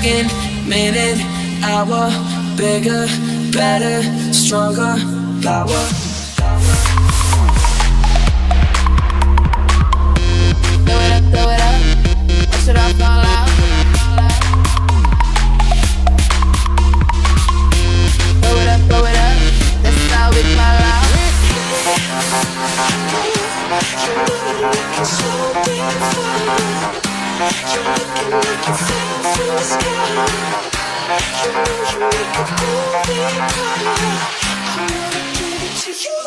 second, minute, hour, bigger, better, stronger, power. Throw it up, or should I fall out? Throw it up, that's how we fall out.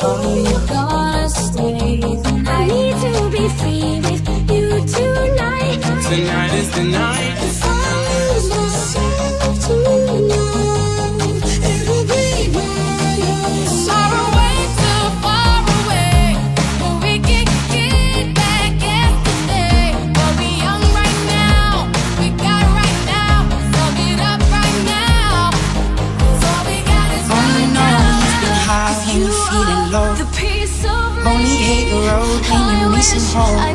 Oh, you're gonna stay the night. I need to be free with you tonight. Tonight is the night. If I lose myself tonight, it'll be my own. Far away, too far away, but we can get back yesterday. We'll be young right now, we got it right now. Sum it up right now, 'cause all we got is right now. You've been high when you're feeling low. The piece of Only hate the road when you're missing home. I